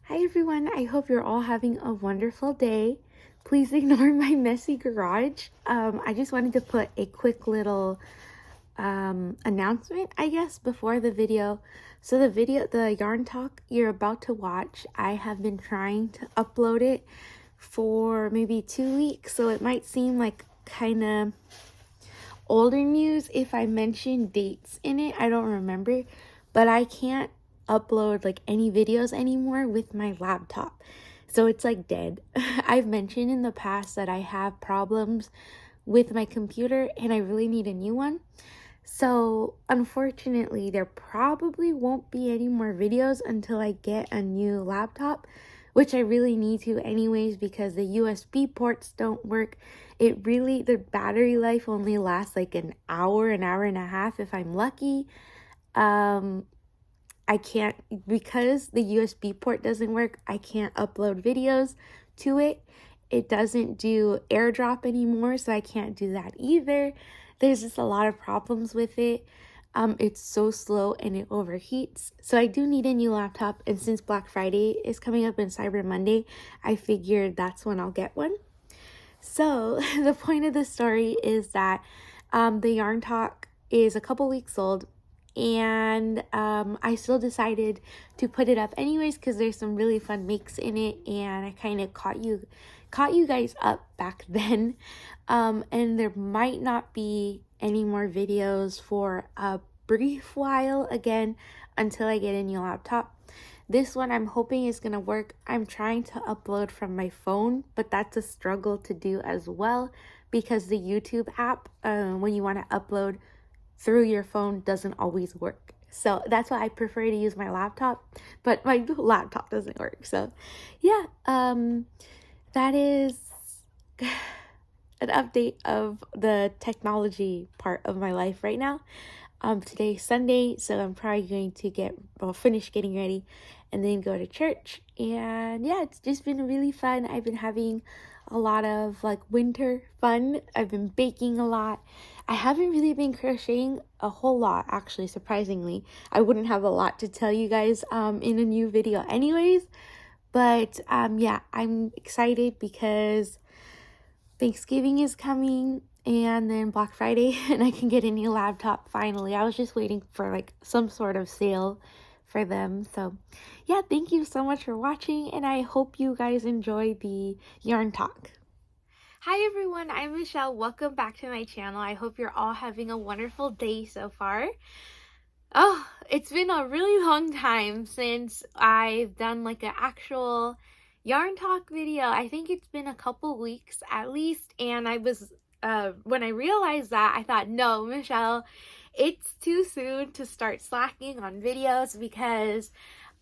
Hi everyone, I hope you're all having a wonderful day. Please ignore my messy garage. I just wanted to put a quick little announcement, I guess, before the video. So the yarn talk you're about to watch, I have been trying to upload it for maybe 2 weeks, so it might seem like kind of older news if I mention dates in it. I don't remember, but I can't upload like any videos anymore with my laptop. So it's like dead. I've mentioned in the past that I have problems with my computer and I really need a new one. So unfortunately, there probably won't be any more videos until I get a new laptop, which I really need to anyways because the USB ports don't work. The battery life only lasts like an hour and a half if I'm lucky. Um, I can't, because the USB port doesn't work, I can't upload videos to it. It doesn't do AirDrop anymore, so I can't do that either. There's just a lot of problems with it. It's so slow and it overheats. So I do need a new laptop, and since Black Friday is coming up and Cyber Monday, I figured that's when I'll get one. So the point of the story is that the Yarn Talk is a couple weeks old, and I still decided to put it up anyways because there's some really fun makes in it, and I kind of caught you guys up back then. And there might not be any more videos for a brief while again until I get a new laptop. This one I'm hoping is gonna work. I'm trying to upload from my phone, but that's a struggle to do as well because the YouTube app, when you want to upload through your phone, doesn't always work. So that's why I prefer to use my laptop, but my laptop doesn't work. So yeah, that is an update of the technology part of my life right now. Today's Sunday, so I'm probably going to finish getting ready and then go to church. And yeah, it's just been really fun. I've been having a lot of like winter fun. I've been baking a lot. I haven't really been crocheting a whole lot, actually, surprisingly. I wouldn't have a lot to tell you guys in a new video anyways. But yeah, I'm excited because Thanksgiving is coming and then Black Friday, and I can get a new laptop finally. I was just waiting for like some sort of sale for them. So yeah, thank you so much for watching, and I hope you guys enjoy the yarn talk. Hi everyone, I'm Michelle. Welcome back to my channel. I hope you're all having a wonderful day so far. Oh, it's been a really long time since I've done like an actual yarn talk video. I think it's been a couple weeks at least, and when I realized that, I thought, no, Michelle, it's too soon to start slacking on videos because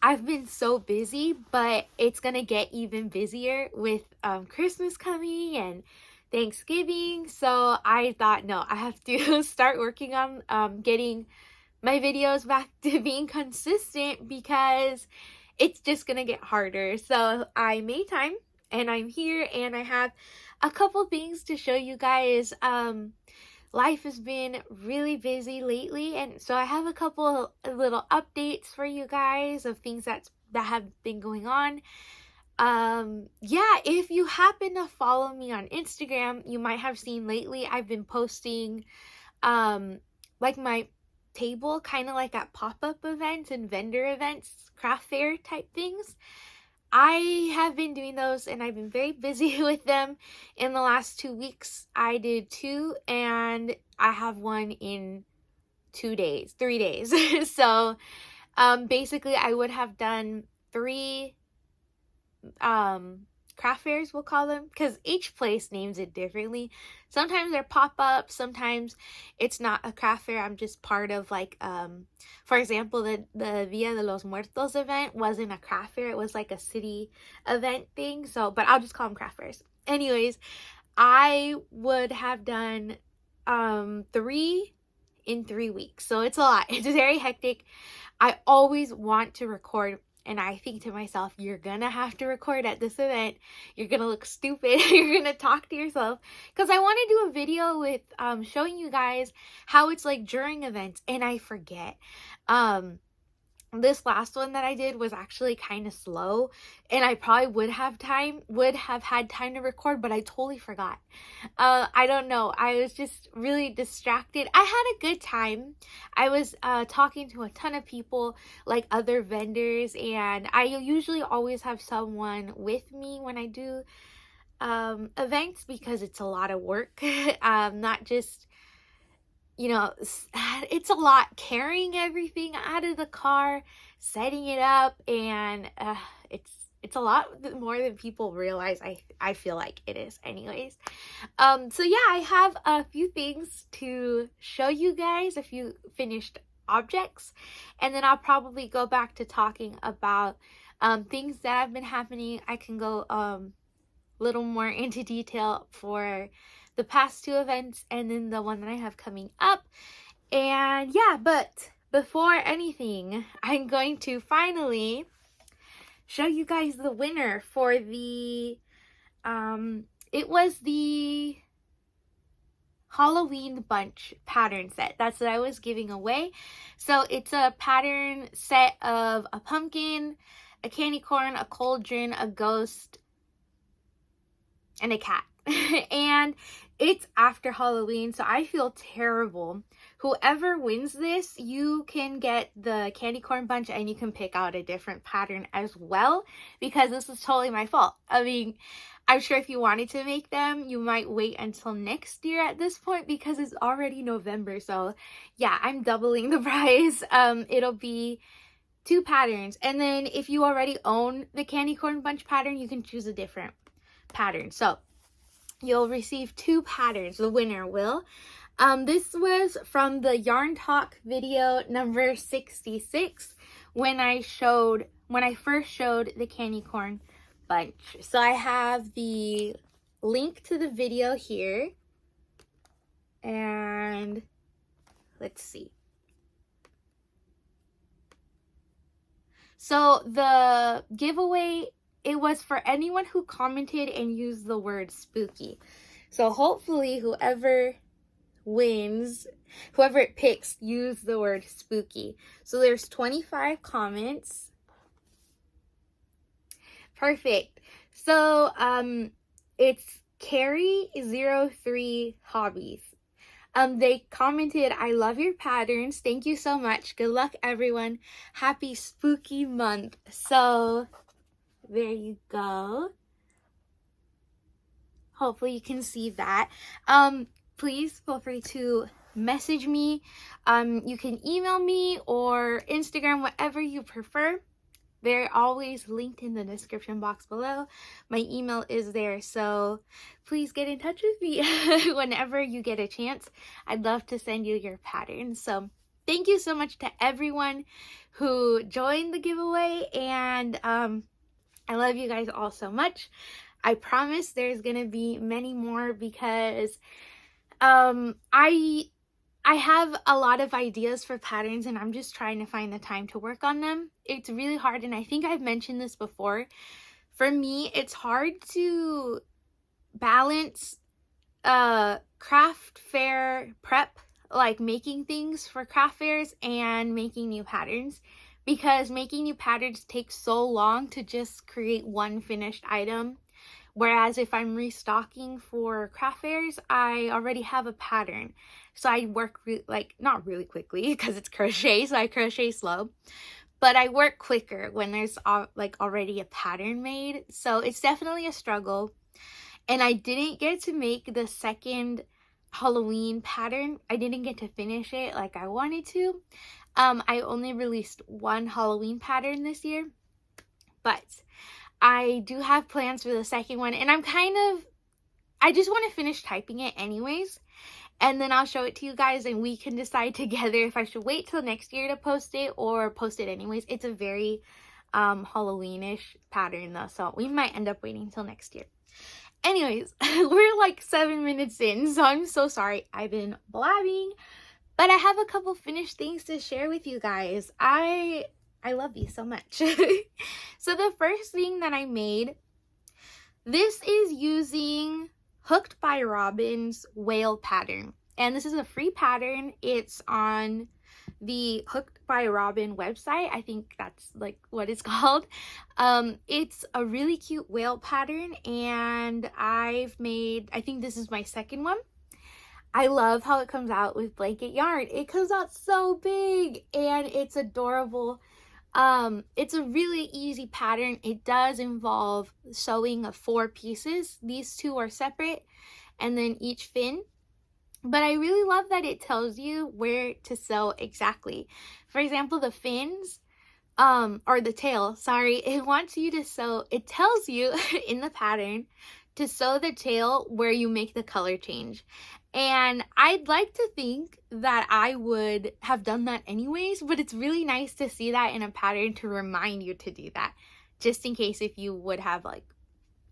I've been so busy, but it's gonna get even busier with Christmas coming and Thanksgiving. So I thought, no, I have to start working on getting my videos back to being consistent because it's just gonna get harder. So I made time and I'm here and I have a couple things to show you guys. Life has been really busy lately, and so I have a couple little updates for you guys of things that have been going on. Yeah, if you happen to follow me on Instagram, you might have seen lately I've been posting like my table kind of like at pop-up events and vendor events, craft fair type things. I have been doing those and I've been very busy with them. In the last 2 weeks, I did two, and I have one in 3 days. So basically I would have done three craft fairs, we'll call them, because each place names it differently. Sometimes they're pop-ups, sometimes it's not a craft fair. I'm just part of like for example, the Dia de los Muertos event wasn't a craft fair, it was like a city event thing. So but I'll just call them craft fairs. Anyways, I would have done three in 3 weeks, so it's a lot. It's very hectic. I always want to record, and I think to myself, you're gonna have to record at this event. You're gonna look stupid. You're gonna talk to yourself. Because I want to do a video with showing you guys how it's like during events, and I forget. this last one that I did was actually kind of slow, and I probably would have had time to record, but I totally forgot. I don't know. I was just really distracted. I had a good time. I was talking to a ton of people, like other vendors, and I usually always have someone with me when I do events because it's a lot of work. Not just, you know, it's a lot carrying everything out of the car, setting it up, and it's a lot more than people realize. I feel like it is anyways. So yeah, I have a few things to show you guys, a few finished objects, and then I'll probably go back to talking about things that have been happening. I can go little more into detail for the past two events and then the one that I have coming up. And yeah, but before anything, I'm going to finally show you guys the winner for the it was the Halloween bunch pattern set. That's what I was giving away. So it's a pattern set of a pumpkin, a candy corn, a cauldron, a ghost, and a cat. And it's after Halloween, so I feel terrible. Whoever wins this, you can get the candy corn bunch and you can pick out a different pattern as well, because this is totally my fault. I mean, I'm sure if you wanted to make them, you might wait until next year at this point because it's already November. So yeah, I'm doubling the price. It'll be 2 patterns, and then if you already own the candy corn bunch pattern, you can choose a different pattern. So you'll receive 2 patterns. The winner will. This was from the Yarn Talk video number 66 when I first showed the candy corn bunch. So I have the link to the video here, and let's see. So the giveaway, it was for anyone who commented and used the word spooky. So hopefully whoever wins, whoever it picks, use the word spooky. So there's 25 comments. Perfect. So it's Carrie03 Hobbies. They commented, "I love your patterns. Thank you so much. Good luck, everyone. Happy spooky month." So there you go. Hopefully you can see that. Please feel free to message me. You can email me or Instagram, whatever you prefer. They're always linked in the description box below. My email is there, so please get in touch with me whenever you get a chance. I'd love to send you your patterns. So thank you so much to everyone who joined the giveaway, and I love you guys all so much. I promise there's gonna be many more because I have a lot of ideas for patterns, and I'm just trying to find the time to work on them. It's really hard, and I think I've mentioned this before. For me, it's hard to balance craft fair prep, like making things for craft fairs, and making new patterns, because making new patterns takes so long to just create one finished item. Whereas if I'm restocking for craft fairs, I already have a pattern. So I work not really quickly because it's crochet, so I crochet slow. But I work quicker when there's already a pattern made. So it's definitely a struggle. And I didn't get to make the second Halloween pattern. I didn't get to finish it like I wanted to. I only released 1 Halloween pattern this year. But I do have plans for the second one, and I just want to finish typing it anyways, and then I'll show it to you guys, and we can decide together if I should wait till next year to post it or post it anyways. It's a very Halloweenish pattern though, so we might end up waiting till next year. Anyways, we're like 7 minutes in, so I'm so sorry I've been blabbing, but I have a couple finished things to share with you guys. I love you so much. So the first thing that I made, this is using Hooked by Robin's whale pattern. And this is a free pattern. It's on the Hooked by Robin website. I think that's like what it's called. It's a really cute whale pattern, and I think this is my second one. I love how it comes out with blanket yarn. It comes out so big and it's adorable. It's a really easy pattern. It does involve sewing of 4 pieces. These 2 are separate, and then each fin. But I really love that it tells you where to sew exactly. For example, the fins, or the tail, sorry, it wants you to sew, it tells you in the pattern to sew the tail where you make the color change. And I'd like to think that I would have done that anyways, but it's really nice to see that in a pattern to remind you to do that, just in case if you would have like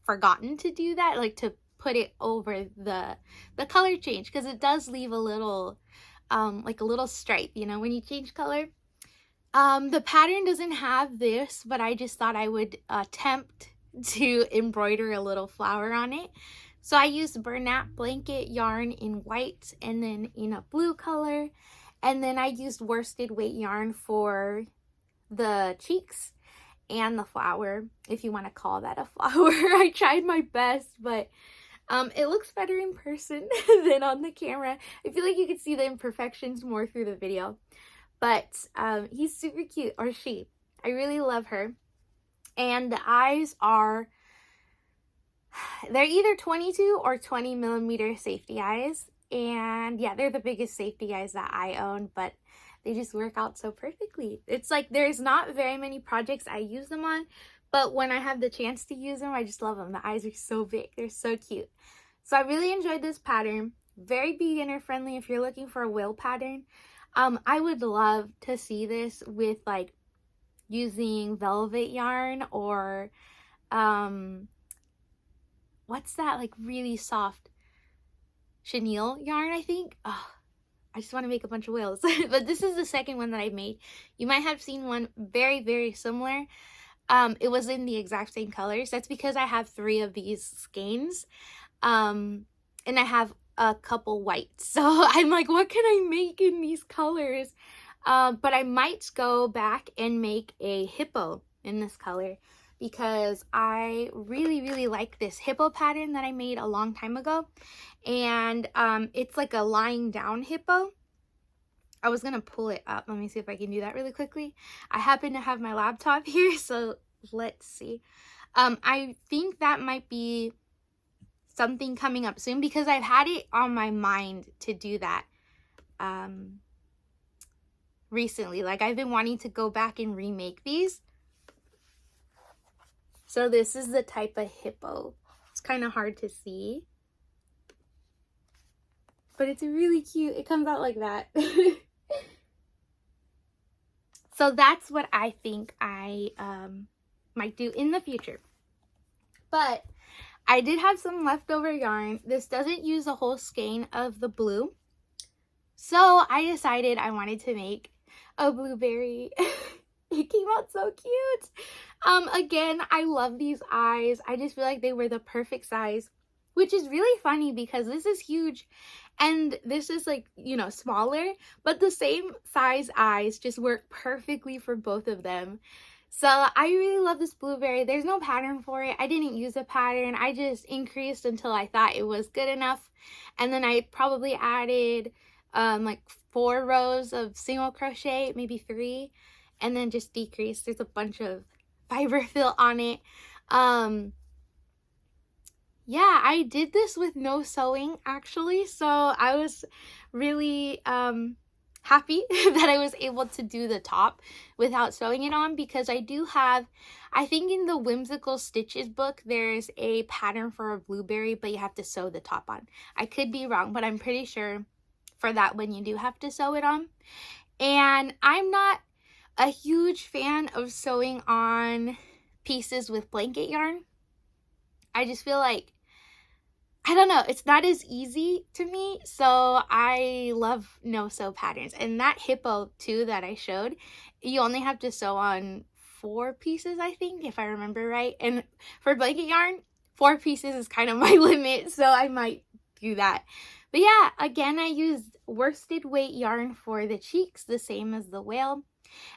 forgotten to do that, like to put it over the color change, because it does leave a little like a little stripe, you know, when you change color. The pattern doesn't have this, but I just thought I would attempt to embroider a little flower on it. So I used Bernat blanket yarn in white and then in a blue color. And then I used worsted weight yarn for the cheeks and the flower, if you want to call that a flower. I tried my best, but it looks better in person than on the camera. I feel like you could see the imperfections more through the video. But he's super cute, or she. I really love her. And the eyes are, they're either 22 or 20 millimeter safety eyes. And yeah, they're the biggest safety eyes that I own, but they just work out so perfectly. It's like there's not very many projects I use them on, but when I have the chance to use them, I just love them. The eyes are so big. They're so cute. So I really enjoyed this pattern. Very beginner friendly if you're looking for a whale pattern. I would love to see this with like using velvet yarn or what's that, like really soft chenille yarn, I think. Oh, I just want to make a bunch of whales. But this is the second one that I made. You might have seen one very, very similar. It was in the exact same colors. That's because I have 3 of these skeins. And I have a couple whites. So I'm like, what can I make in these colors? But I might go back and make a hippo in this color, because I really, really like this hippo pattern that I made a long time ago. And it's like a lying down hippo. I was gonna pull it up. Let me see if I can do that really quickly. I happen to have my laptop here, so let's see. I think that might be something coming up soon, because I've had it on my mind to do that recently. Like, I've been wanting to go back and remake these. So this is the type of hippo. It's kind of hard to see, but it's really cute. It comes out like that. So that's what I think I might do in the future. But I did have some leftover yarn. This doesn't use a whole skein of the blue, so I decided I wanted to make a blueberry. It came out so cute. Again, I love these eyes. I just feel like they were the perfect size, which is really funny because this is huge and this is like, you know, smaller, but the same size eyes just work perfectly for both of them. So I really love this blueberry. There's no pattern for it. I didn't use a pattern. I just increased until I thought it was good enough. And then I probably added like 4 rows of single crochet, maybe 3, and then just decreased. There's a bunch of fiber fill on it. Yeah, I did this with no sewing actually. So I was really happy that I was able to do the top without sewing it on, because I do have, I think in the Whimsical Stitches book there's a pattern for a blueberry, but you have to sew the top on. I could be wrong, but I'm pretty sure for that one you do have to sew it on. And I'm not a huge fan of sewing on pieces with blanket yarn. I just feel like, I don't know, it's not as easy to me, so I love no-sew patterns. And that hippo too that I showed, you only have to sew on 4 pieces, I think, if I remember right. And for blanket yarn, 4 pieces is kind of my limit, so I might do that. But yeah, again, I used worsted weight yarn for the cheeks, the same as the whale.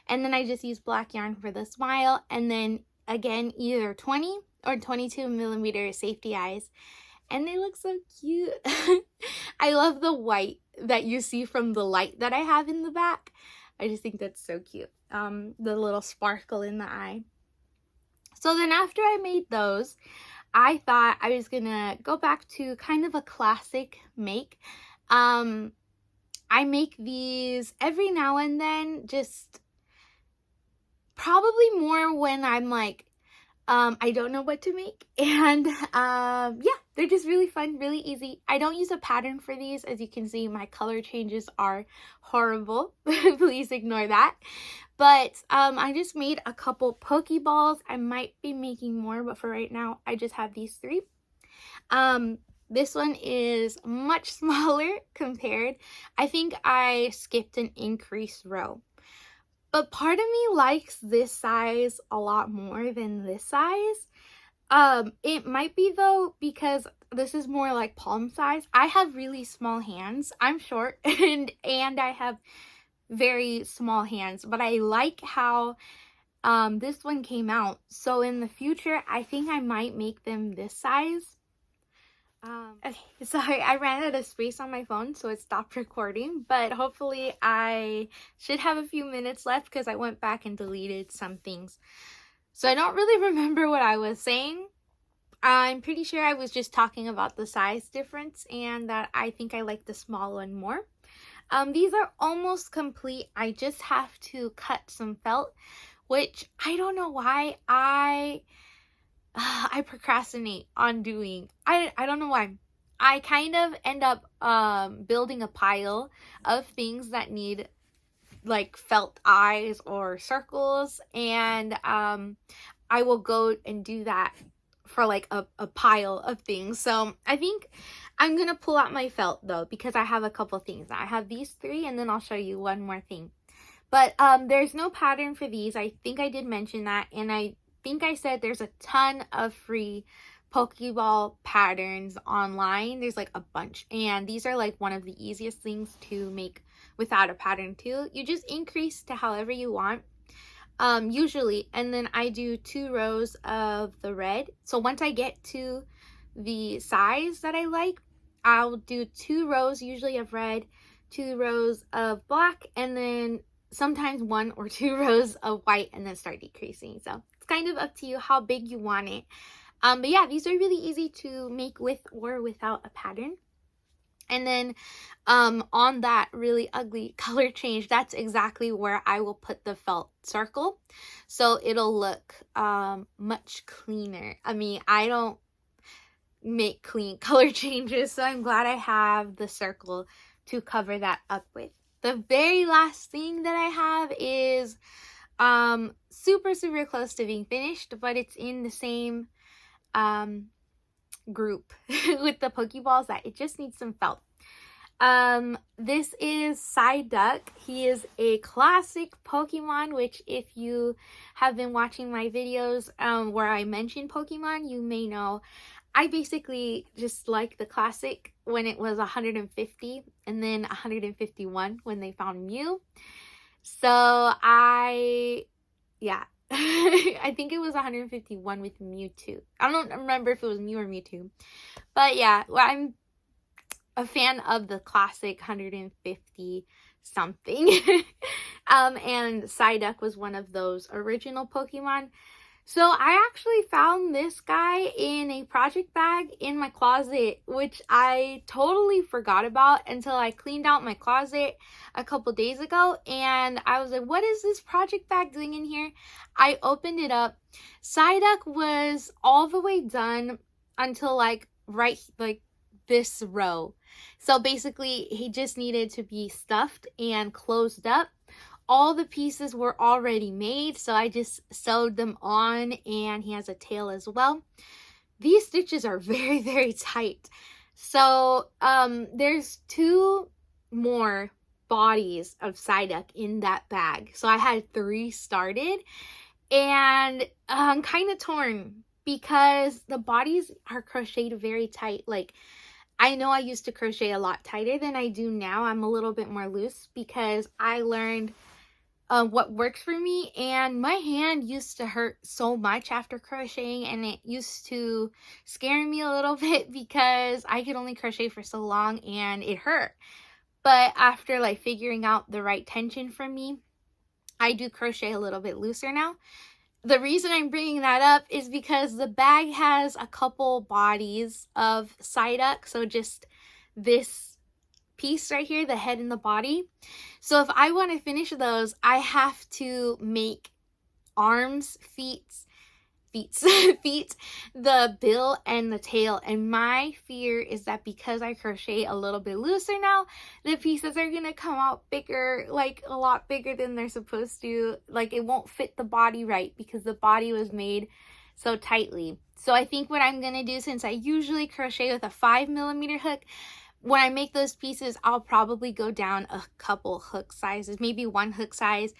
And then I just used black yarn for the smile. And then again, either 20 or 22 millimeter safety eyes. And they look so cute. I love the white that you see from the light that I have in the back. I just think that's so cute. The little sparkle in the eye. So then after I made those, I thought I was gonna go back to kind of a classic make. I make these every now and then, just probably more when I'm like, I don't know what to make. And yeah, they're just really fun, really easy. I don't use a pattern for these. As you can see, my color changes are horrible. Please ignore that. But I just made a couple Pokeballs. I might be making more, but for right now, I just have these 3. This one is much smaller compared. I think I skipped an increased row. But part of me likes this size a lot more than this size. It might be though, because this is more like palm size. I have really small hands. I'm short and I have very small hands, but I like how this one came out. So in the future, I think I might make them this size. Okay, sorry, I ran out of space on my phone, so it stopped recording, but hopefully I should have a few minutes left because I went back and deleted some things. So I don't really remember what I was saying. I'm pretty sure I was just talking about the size difference and that I think I like the small one more. These are almost complete. I just have to cut some felt, which I don't know why I procrastinate on doing. I don't know why. I kind of end up building a pile of things that need like felt eyes or circles, and I will go and do that for like a pile of things. So I think I'm gonna pull out my felt though, because I have a couple things. I have these 3 and then I'll show you one more thing. But there's no pattern for these. I think I did mention that, and I think I said there's a ton of free Pokeball patterns online. There's like a bunch, and these are like one of the easiest things to make without a pattern too. You just increase to however you want, usually, and then I do 2 rows of the red. So once I get to the size that I like, I'll do 2 rows usually of red, 2 rows of black, and then sometimes 1 or 2 rows of white, and then start decreasing. So it's kind of up to you how big you want it. But yeah, these are really easy to make with or without a pattern. And then on that really ugly color change, that's exactly where I will put the felt circle. So it'll look much cleaner. I mean, I don't make clean color changes, so I'm glad I have the circle to cover that up with. The very last thing that I have is super close to being finished, but it's in the same group with the Pokeballs that it just needs some felt. This is Psyduck. He is a classic Pokemon, which if you have been watching my videos where I mention Pokemon, you may know I basically just like the classic when it was 150 and then 151 when they found Mew. So yeah, I think it was 151 with Mewtwo. I don't remember if it was Mew or Mewtwo. But yeah, well, I'm a fan of the classic 150 something. And Psyduck was one of those original Pokemon. So I actually found this guy in a project bag in my closet, which I totally forgot about until I cleaned out my closet a couple days ago. And I was like, what is this project bag doing in here? I opened it up. Psyduck was all the way done until like this row. So basically he just needed to be stuffed and closed up. All the pieces were already made, so I just sewed them on, and he has a tail as well. These stitches are very tight. So there's 2 more bodies of Psyduck in that bag. So I had 3 started, and I'm kind of torn because the bodies are crocheted very tight. Like I know I used to crochet a lot tighter than I do now. I'm a little bit more loose because I learned what works for me, and my hand used to hurt so much after crocheting, and it used to scare me a little bit because I could only crochet for so long and it hurt. But after like figuring out the right tension for me, I do crochet a little bit looser now. The reason I'm bringing that up is because the bag has a couple bodies of Psyduck, so just this piece right here, the head and the body. So if I want to finish those, I have to make arms, feet, the bill and the tail. And my fear is that because I crochet a little bit looser now, the pieces are gonna come out bigger, like a lot bigger than they're supposed to. Like it won't fit the body right because the body was made so tightly. So I think what I'm gonna do, since I usually crochet with a 5mm hook, when I make those pieces, I'll probably go down a couple hook sizes, maybe one hook size,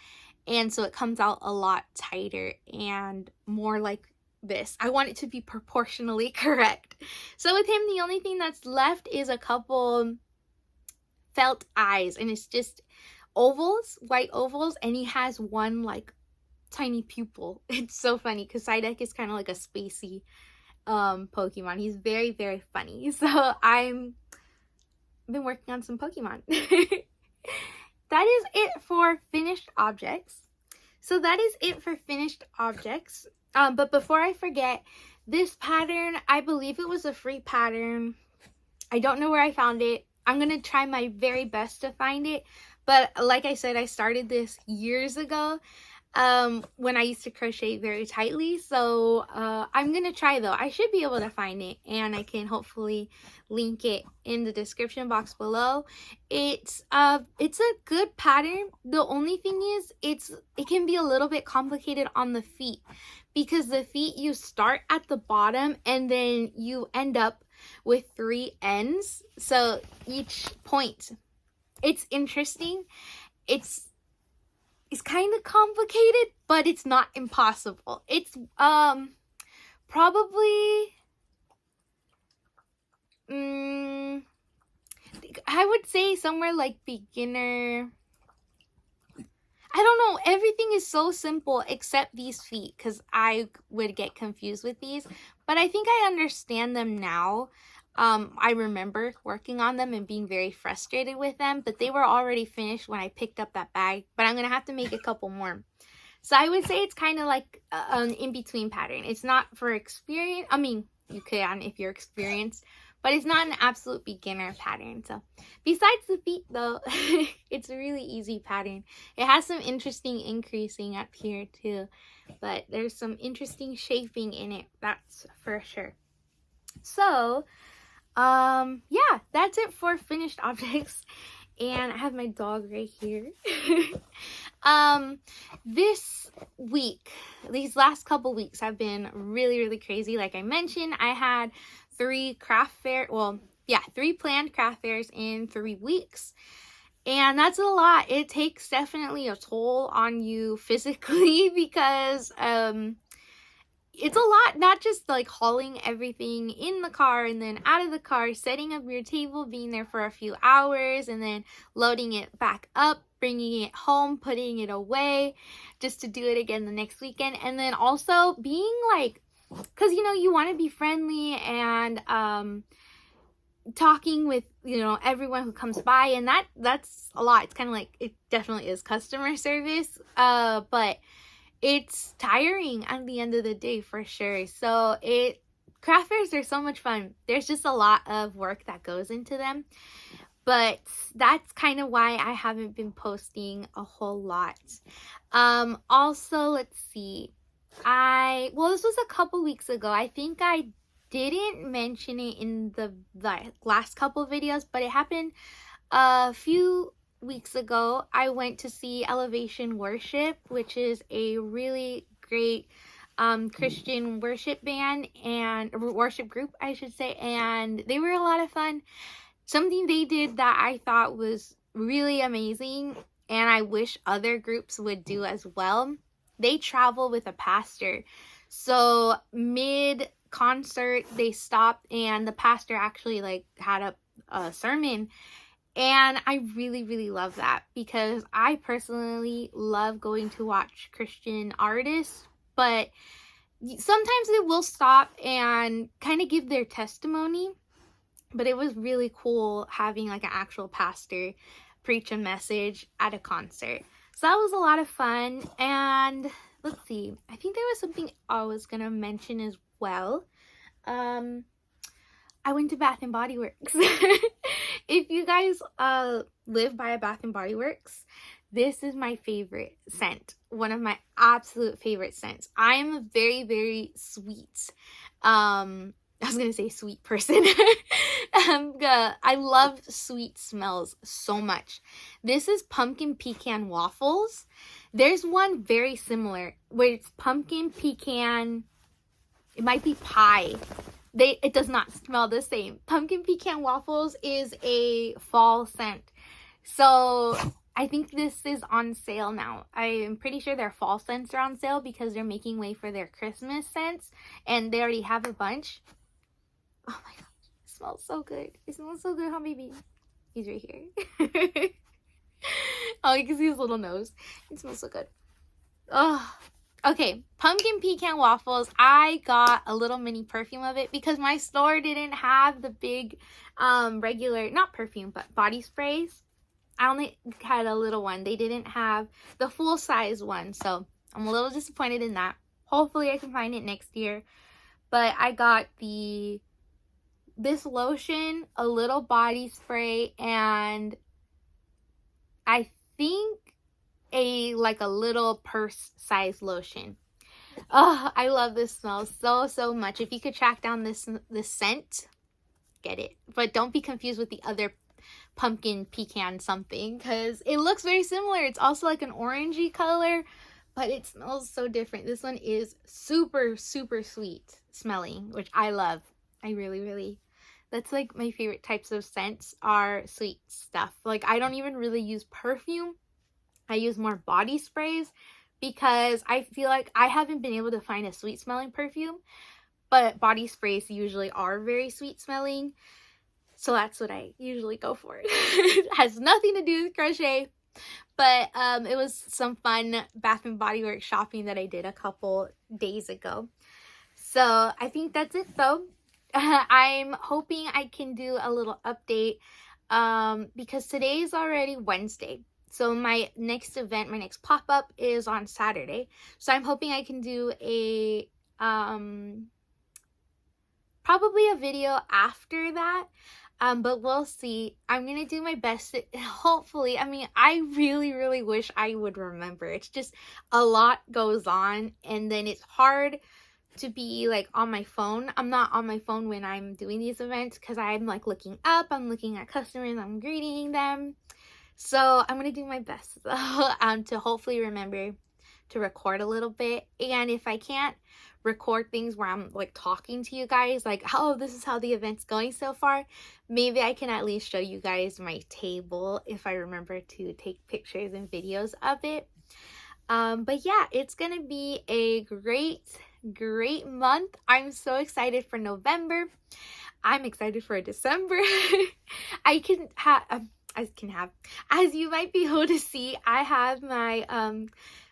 and so it comes out a lot tighter and more like this. I want it to be proportionally correct. So with him, the only thing that's left is a couple felt eyes, and it's just ovals, white ovals, and he has one like tiny pupil. It's so funny because Psyduck is kind of like a spacey Pokemon. He's very, very funny. So I've been working on some Pokemon. That is it for finished objects. So that is it for finished objects. But before I forget, this pattern, I believe it was a free pattern. I don't know where I found it. I'm going to try my very best to find it. But like I said, I started this years ago when I used to crochet very tightly. So I'm going to try though. I should be able to find it, and I can hopefully link it in the description box below. It's a good pattern. The only thing is it can be a little bit complicated on the feet, because the feet, you start at the bottom and then you end up with 3 ends. So each point, it's interesting. It's kind of complicated, but it's not impossible. It's probably I would say somewhere like beginner. I don't know, everything is so simple except these feet, because I would get confused with these, but I think I understand them now. I remember working on them and being very frustrated with them, but they were already finished when I picked up that bag, but I'm gonna have to make a couple more. So I would say it's kind of like an in-between pattern. It's not for experience. I mean, you can if you're experienced, but it's not an absolute beginner pattern. So besides the feet though, it's a really easy pattern. It has some interesting increasing up here too, but there's some interesting shaping in it, that's for sure. So yeah, that's it for finished objects. And I have my dog right here. This week, these last couple weeks have been really, really crazy. Like I mentioned, I had 3 planned craft fairs in 3 weeks. And that's a lot. It takes definitely a toll on you physically because it's a lot, not just like hauling everything in the car and then out of the car, setting up your table, being there for a few hours, and then loading it back up, bringing it home, putting it away, just to do it again the next weekend. And then also being like, because you know, you want to be friendly and talking with, you know, everyone who comes by, and that's a lot. It's kind of like, it definitely is customer service, but it's tiring at the end of the day for sure. So craft fairs are so much fun. There's just a lot of work that goes into them, but that's kind of why I haven't been posting a whole lot. Also, let's see, this was a couple weeks ago. I think I didn't mention it in the last couple videos, but it happened a few weeks ago. I went to see Elevation Worship, which is a really great Christian worship band and worship group, I should say, and they were a lot of fun. Something they did that I thought was really amazing, and I wish other groups would do as well. They travel with a pastor. So mid concert, they stopped and the pastor actually like had a sermon. And I really, really love that because I personally love going to watch Christian artists, but sometimes they will stop and kind of give their testimony. But it was really cool having like an actual pastor preach a message at a concert. So that was a lot of fun. And let's see, I think there was something I was gonna mention as well. I went to Bath and Body Works. If you guys live by a Bath and Body Works, this is my favorite scent. One of my absolute favorite scents. I am a very, very sweet, I was gonna say sweet person. I love sweet smells so much. This is pumpkin pecan waffles. There's one very similar where it's pumpkin pecan, it might be pie. It does not smell the same. Pumpkin pecan waffles is a fall scent. So I think this is on sale now. I am pretty sure their fall scents are on sale because they're making way for their Christmas scents. And they already have a bunch. Oh my god. It smells so good. It smells so good, huh, baby? He's right here. Oh, you can see his little nose. It smells so good. Oh. Okay, pumpkin pecan waffles. I got a little mini perfume of it because my store didn't have the big regular, not perfume, but body sprays. I only had a little one. They didn't have the full size one, so I'm a little disappointed in that. Hopefully I can find it next year. But I got this lotion, a little body spray, and I think a little purse size lotion. Oh, I love this smell so much. If you could track down this scent, get it. But don't be confused with the other pumpkin pecan something because it looks very similar. It's also like an orangey color, but it smells so different. This one is super sweet smelling, which I love. I really, that's like my favorite types of scents are sweet stuff. Like I don't even really use perfume. I use more body sprays because I feel like I haven't been able to find a sweet smelling perfume, but body sprays usually are very sweet smelling. So that's what I usually go for. It has nothing to do with crochet, but it was some fun Bath and Body Works shopping that I did a couple days ago. So I think that's it though. I'm hoping I can do a little update because today is already Wednesday. So my next event, my next pop-up is on Saturday. So I'm hoping I can do a probably a video after that. But we'll see. I'm gonna do my best to, hopefully. I mean, I really wish I would remember. It's just a lot goes on and then it's hard to be like on my phone. I'm not on my phone when I'm doing these events because I'm like looking up, I'm looking at customers, I'm greeting them. So I'm gonna do my best to hopefully remember to record a little bit. And if I can't record things where I'm like talking to you guys like, oh, this is how the event's going so far, maybe I can at least show you guys my table if I remember to take pictures and videos of it. But yeah, it's gonna be a great month. I'm so excited for November. I'm excited for December. As you might be able to see, I have my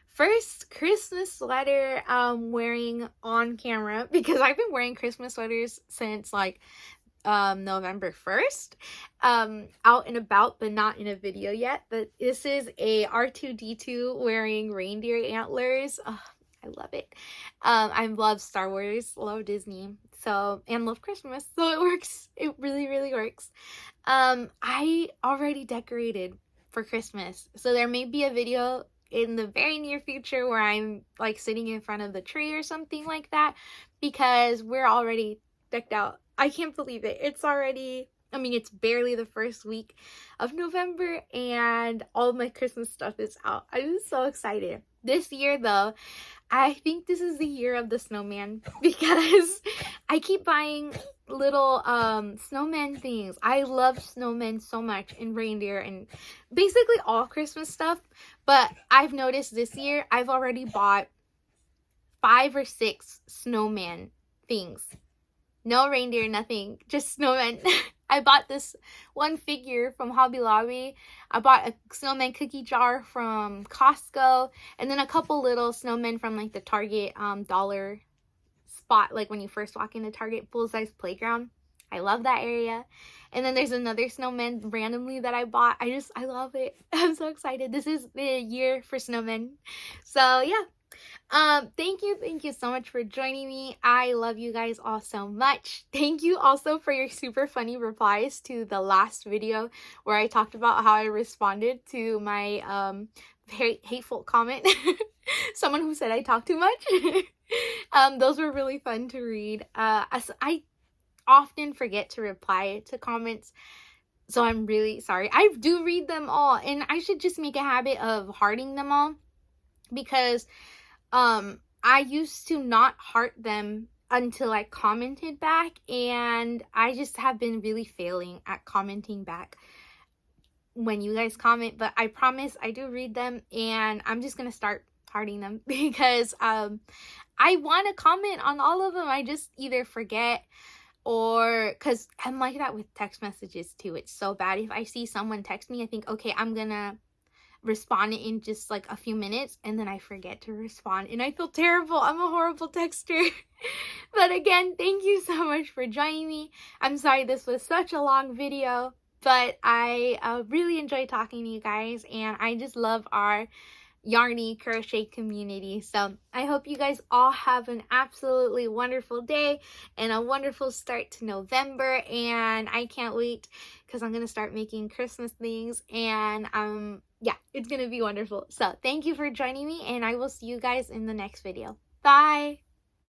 first Christmas sweater wearing on camera because I've been wearing Christmas sweaters since like November 1st out and about, but not in a video yet. But this is a R2-D2 wearing reindeer antlers. Oh, I love it. I love Star Wars, love Disney, so, and love Christmas, so it works. It really works. I already decorated for Christmas, so there may be a video in the very near future where I'm like sitting in front of the tree or something like that because we're already decked out. I can't believe it. It's already, I mean, it's barely the first week of November and all of my Christmas stuff is out. I'm so excited. This year though, I think this is the year of the snowman because I keep buying little snowman things. I love snowmen so much and reindeer and basically all Christmas stuff. But I've noticed this year I've already bought 5 or 6 snowman things. No reindeer, nothing, just snowmen. I bought this one figure from Hobby Lobby. I bought a snowman cookie jar from Costco, and then a couple little snowmen from like the Target dollar spot, like when you first walk into Target full-size playground. I love that area. And then there's another snowman randomly that I bought. I love it. I'm so excited. This is the year for snowmen. So yeah. Thank you so much for joining me. I love you guys all so much. Thank you also for your super funny replies to the last video where I talked about how I responded to my very hateful comment. Someone who said I talk too much. Those were really fun to read. I often forget to reply to comments, so I'm really sorry. I do read them all, and I should just make a habit of hearting them all, because I used to not heart them until I commented back, and I just have been really failing at commenting back when you guys comment. But I promise I do read them, and I'm just gonna start hearting them because I want to comment on all of them. I just either forget, or because I'm like that with text messages too. It's so bad. If I see someone text me, I think, okay, I'm gonna respond in just like a few minutes, and then I forget to respond, and I feel terrible. I'm a horrible texter. But again, thank you so much for joining me. I'm sorry this was such a long video, but I really enjoyed talking to you guys, and I just love our Yarny crochet community. So I hope you guys all have an absolutely wonderful day and a wonderful start to November, and I can't wait because I'm gonna start making Christmas things, and yeah, it's gonna be wonderful. So thank you for joining me, and I will see you guys in the next video. Bye.